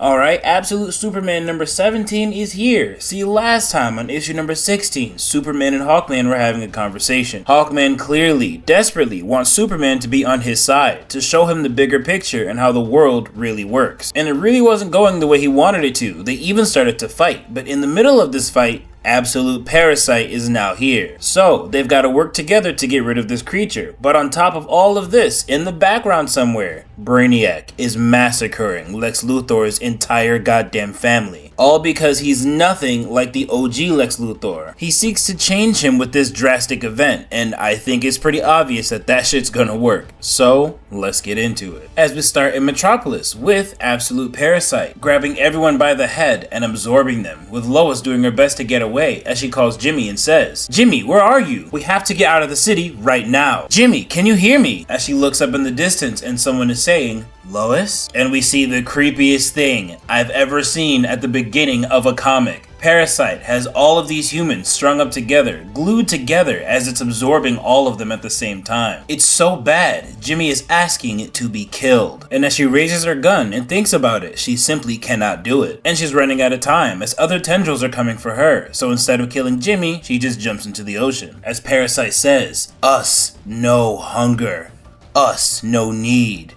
Alright, Absolute Superman number 17 is here. See, last time on issue number 16, Superman and Hawkman were having a conversation. Hawkman clearly, desperately wants Superman to be on his side, to show him the bigger picture and how the world really works. And it really wasn't going the way he wanted it to. They even started to fight, but in the middle of this fight, Absolute Parasite is now here. So, they've got to work together to get rid of this creature. But on top of all of this, in the background somewhere, Brainiac is massacring Lex Luthor's entire goddamn family. All because he's nothing like the OG Lex Luthor. He seeks to change him with this drastic event, and I think it's pretty obvious that that shit's gonna work. So, let's get into it. As we start in Metropolis with Absolute Parasite, grabbing everyone by the head and absorbing them, with Lois doing her best to get away as she calls Jimmy and says, "Jimmy, where are you? We have to get out of the city right now. Jimmy, can you hear me?" As she looks up in the distance and someone is saying, "Lois?" And we see the creepiest thing I've ever seen at the beginning of a comic. Parasite has all of these humans strung up together, glued together as it's absorbing all of them at the same time. It's so bad, Jimmy is asking it to be killed. And as she raises her gun and thinks about it, she simply cannot do it. And she's running out of time as other tendrils are coming for her. So instead of killing Jimmy, she just jumps into the ocean. As Parasite says, "Us no hunger. Us no need.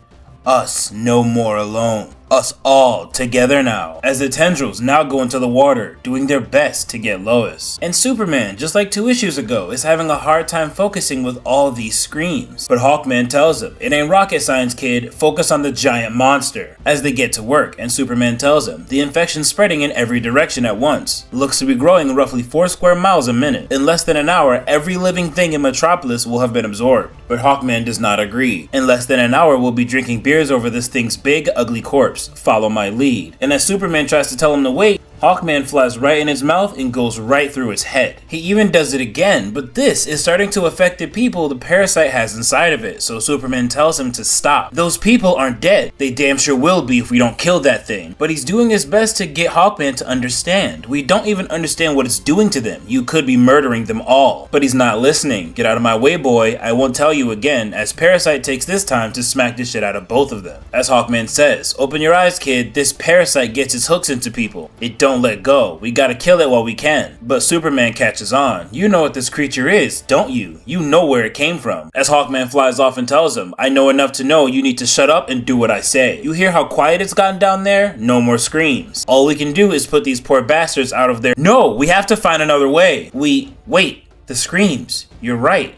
Us no more alone. Us all together now," as the tendrils now go into the water, doing their best to get Lois. And Superman, just like 2 issues ago, is having a hard time focusing with all these screams. But Hawkman tells him, "It ain't rocket science, kid, focus on the giant monster." As they get to work, and Superman tells him, "The infection's spreading in every direction at once. Looks to be growing roughly 4 square miles a minute. In less than an hour, every living thing in Metropolis will have been absorbed." But Hawkman does not agree. "In less than an hour, we'll be drinking beers over this thing's big, ugly corpse. Follow my lead." And as Superman tries to tell him to wait, Hawkman flies right in his mouth and goes right through his head. He even does it again, but this is starting to affect the people the parasite has inside of it, so Superman tells him to stop. Those people aren't dead. They damn sure will be if we don't kill that thing. But he's doing his best to get Hawkman to understand. We don't even understand what it's doing to them. You could be murdering them all. But he's not listening. "Get out of my way, boy. I won't tell you again," as Parasite takes this time to smack the shit out of both of them. As Hawkman says, "Open your eyes, kid. This parasite gets its hooks into people. It don't let go. We gotta kill it while we can." But Superman catches on. "You know what this creature is, don't you? You know where it came from." As Hawkman flies off and tells him, "I know enough to know you need to shut up and do what I say. You hear how quiet it's gotten down there? No more screams. All we can do is put these poor bastards out of there. No, we have to find another way. Wait, the screams. You're right.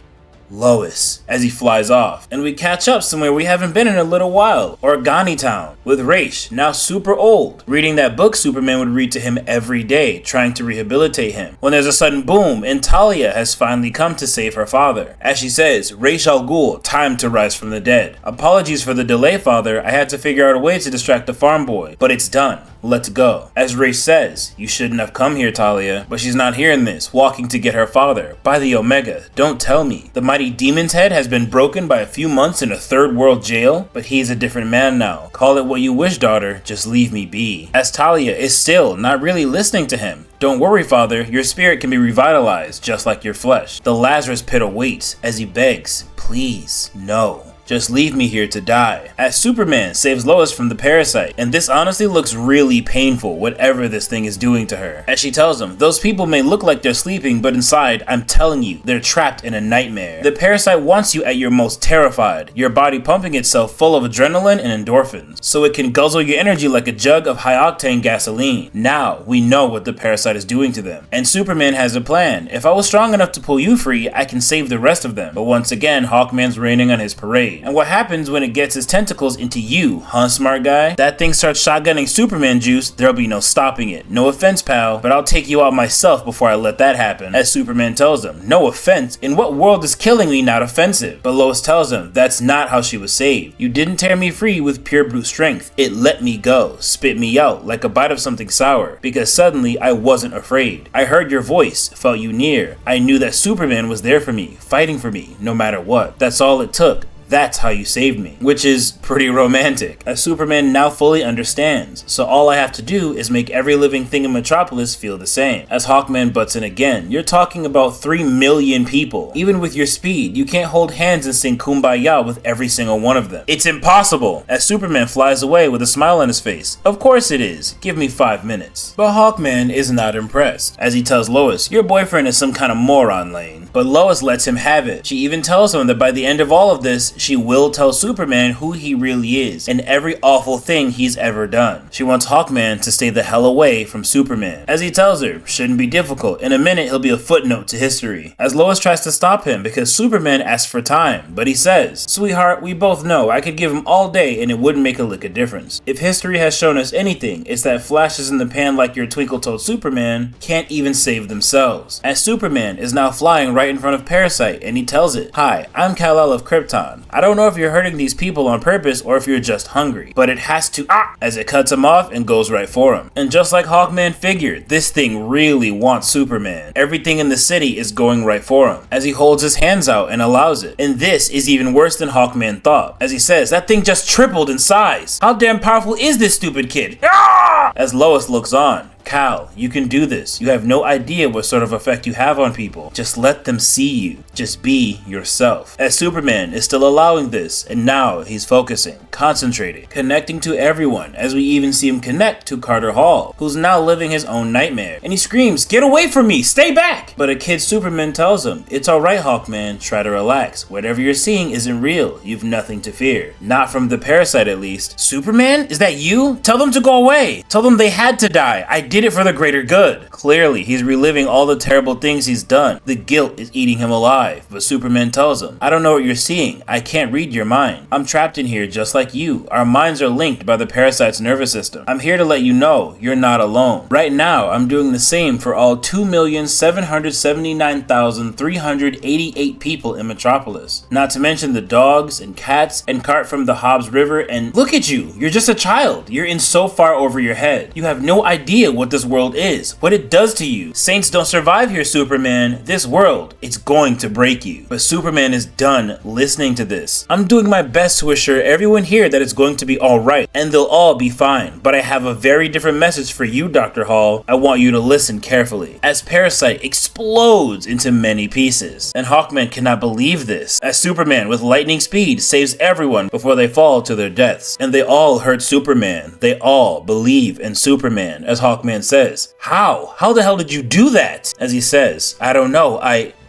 Lois," as he flies off. And we catch up somewhere we haven't been in a little while, Organi Town, with Raish, now super old, reading that book Superman would read to him every day, trying to rehabilitate him. When there's a sudden boom, and Talia has finally come to save her father. As she says, "Raish Al Ghul, time to rise from the dead. Apologies for the delay, father. I had to figure out a way to distract the farm boy, but it's done. Let's go." As Raish says, "You shouldn't have come here, Talia." But she's not hearing this, walking to get her father. "By the Omega, don't tell me. The mighty demon's head has been broken by a few months in a third world jail, but he's a different man now. Call it what you wish, daughter, just leave me be." As Talia is still not really listening to him. "Don't worry, father, your spirit can be revitalized just like your flesh. The Lazarus pit awaits," as he begs, "Please, no. Just leave me here to die." As Superman saves Lois from the parasite, and this honestly looks really painful, whatever this thing is doing to her. As she tells him, "Those people may look like they're sleeping, but inside, I'm telling you, they're trapped in a nightmare. The parasite wants you at your most terrified, your body pumping itself full of adrenaline and endorphins, so it can guzzle your energy like a jug of high-octane gasoline. Now, we know what the parasite is doing to them. And Superman has a plan. If I was strong enough to pull you free, I can save the rest of them." But once again, Hawkman's raining on his parade. And what happens when it gets its tentacles into you, huh, smart guy? That thing starts shotgunning Superman juice, there'll be no stopping it. "No offense, pal, but I'll take you out myself before I let that happen." As Superman tells him, "No offense? In what world is killing me not offensive?" But Lois tells him, "That's not how she was saved. You didn't tear me free with pure brute strength. It let me go, spit me out like a bite of something sour, because suddenly I wasn't afraid. I heard your voice, felt you near. I knew that Superman was there for me, fighting for me, no matter what. That's all it took. That's how you saved me. Which is pretty romantic, as Superman now fully understands, so all I have to do is make every living thing in Metropolis feel the same. As Hawkman butts in again, you're talking about 3 million people. Even with your speed, you can't hold hands and sing Kumbaya with every single one of them. It's impossible! As Superman flies away with a smile on his face. Of course it is. Give me 5 minutes. But Hawkman is not impressed, as he tells Lois, your boyfriend is some kind of moron, Lane. But Lois lets him have it. She even tells him that by the end of all of this, she will tell Superman who he really is and every awful thing he's ever done. She wants Hawkman to stay the hell away from Superman. As he tells her, shouldn't be difficult. In a minute, he'll be a footnote to history. As Lois tries to stop him because Superman asks for time, but he says, sweetheart, we both know I could give him all day and it wouldn't make a lick of difference. If history has shown us anything, it's that flashes in the pan like your twinkle-toed Superman can't even save themselves. As Superman is now flying right in front of Parasite and he tells it, hi, I'm Kal-El of Krypton. I don't know if you're hurting these people on purpose or if you're just hungry, but it has to as it cuts him off and goes right for him. And just like Hawkman figured, this thing really wants Superman. Everything in the city is going right for him, as he holds his hands out and allows it. And this is even worse than Hawkman thought, as he says, that thing just tripled in size. How damn powerful is this stupid kid? As Lois looks on, Kal, you can do this. You have no idea what sort of effect you have on people. Just let them see you. Just be yourself. As Superman is still allowing this, and now he's focusing, concentrating, connecting to everyone, as we even see him connect to Carter Hall, who's now living his own nightmare. And he screams, get away from me, stay back! But a kid Superman tells him, it's alright Hawkman, try to relax. Whatever you're seeing isn't real. You've nothing to fear. Not from the Parasite at least. Superman? Is that you? Tell them to go away. Tell them they had to die. I did it for the greater good. Clearly, he's reliving all the terrible things he's done. The guilt is eating him alive, but Superman tells him, I don't know what you're seeing. I can't read your mind. I'm trapped in here just like you. Our minds are linked by the Parasite's nervous system. I'm here to let you know you're not alone. Right now, I'm doing the same for all 2,779,388 people in Metropolis. Not to mention the dogs and cats and cart from the Hobbs River, and look at you. You're just a child. You're in so far over your head. You have no idea what this world is, what it does to you. Saints don't survive here, Superman. This world, it's going to break you. But Superman is done listening to this. I'm doing my best to assure everyone here that it's going to be alright, and they'll all be fine. But I have a very different message for you, Dr. Hall. I want you to listen carefully. As Parasite explodes into many pieces, and Hawkman cannot believe this, as Superman with lightning speed saves everyone before they fall to their deaths. And they all hurt Superman. They all believe in Superman, as Hawkman says, how? How the hell did you do that? As he says, I don't know,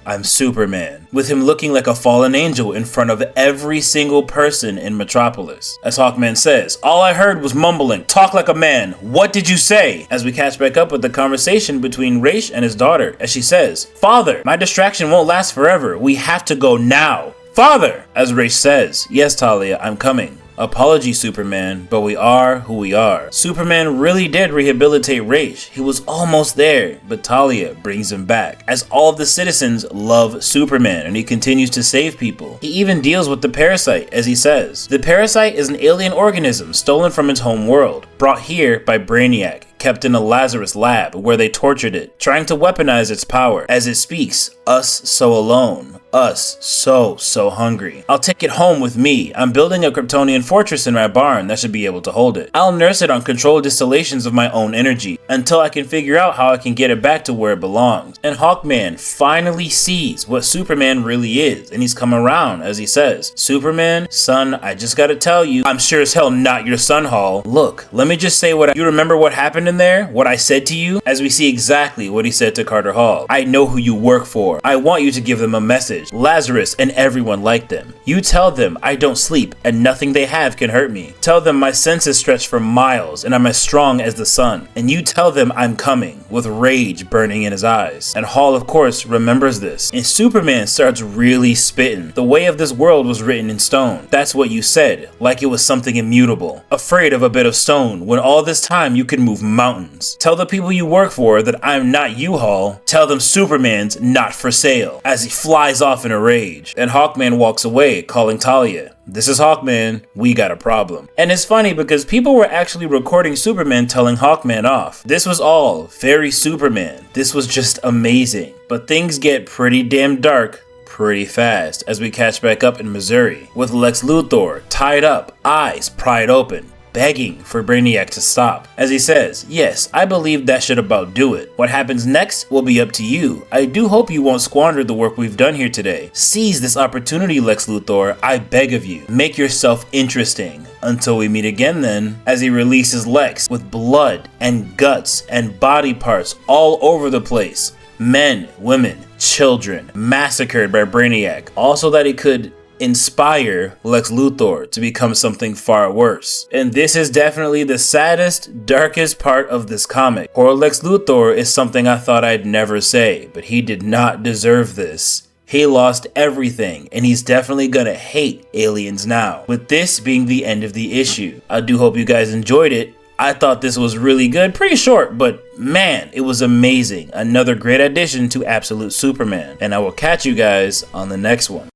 I'm Superman, with him looking like a fallen angel in front of every single person in Metropolis. As Hawkman says, all I heard was mumbling, talk like a man, what did you say? As we catch back up with the conversation between Raish and his daughter, as she says, Father, my distraction won't last forever, we have to go now. Father! As Raish says, yes Talia, I'm coming. Apologies, Superman, but we are who we are. Superman really did rehabilitate Raish. He was almost there, but Talia brings him back, as all of the citizens love Superman and he continues to save people. He even deals with the Parasite, as he says. The Parasite is an alien organism stolen from its home world, brought here by Brainiac, kept in a Lazarus lab where they tortured it, trying to weaponize its power. As it speaks, us so alone, us so hungry. I'll take it home with me. I'm building a Kryptonian fortress in my barn that should be able to hold it. I'll nurse it on controlled distillations of my own energy until I can figure out how I can get it back to where it belongs. And Hawkman finally sees what Superman really is, and he's come around as he says, Superman, son, I just gotta tell you, I'm sure as hell not your son, Hall. Look, let me just say you remember what happened in there? What I said to you? As we see exactly what he said to Carter Hall. I know who you work for. I want you to give them a message. Lazarus and everyone like them. You tell them I don't sleep and nothing they have can hurt me. Tell them my senses stretch for miles and I'm as strong as the sun. And you tell them I'm coming, with rage burning in his eyes. And Hall, of course, remembers this. And Superman starts really spitting. The way of this world was written in stone. That's what you said, like it was something immutable. Afraid of a bit of stone, when all this time you can move mountains. Tell the people you work for that I'm not you, Hall. Tell them Superman's not for sale. As he flies off in a rage. And Hawkman walks away, calling Talia. This is Hawkman, we got a problem. And it's funny because people were actually recording Superman telling Hawkman off. This was all very Superman. This was just amazing. But things get pretty damn dark pretty fast as we catch back up in Missouri, with Lex Luthor tied up, eyes pried open, begging for Brainiac to stop. As he says, yes, I believe that should about do it. What happens next will be up to you. I do hope you won't squander the work we've done here today. Seize this opportunity, Lex Luthor, I beg of you. Make yourself interesting. Until we meet again then, as he releases Lex with blood and guts and body parts all over the place. Men, women, children massacred by Brainiac. Also that he could inspire Lex Luthor to become something far worse. And this is definitely the saddest, darkest part of this comic. Poor Lex Luthor is something I thought I'd never say, but he did not deserve this. He lost everything, and he's definitely gonna hate aliens now. With this being the end of the issue, I do hope you guys enjoyed it. I thought this was really good, pretty short, but man, it was amazing. Another great addition to Absolute Superman, and I will catch you guys on the next one.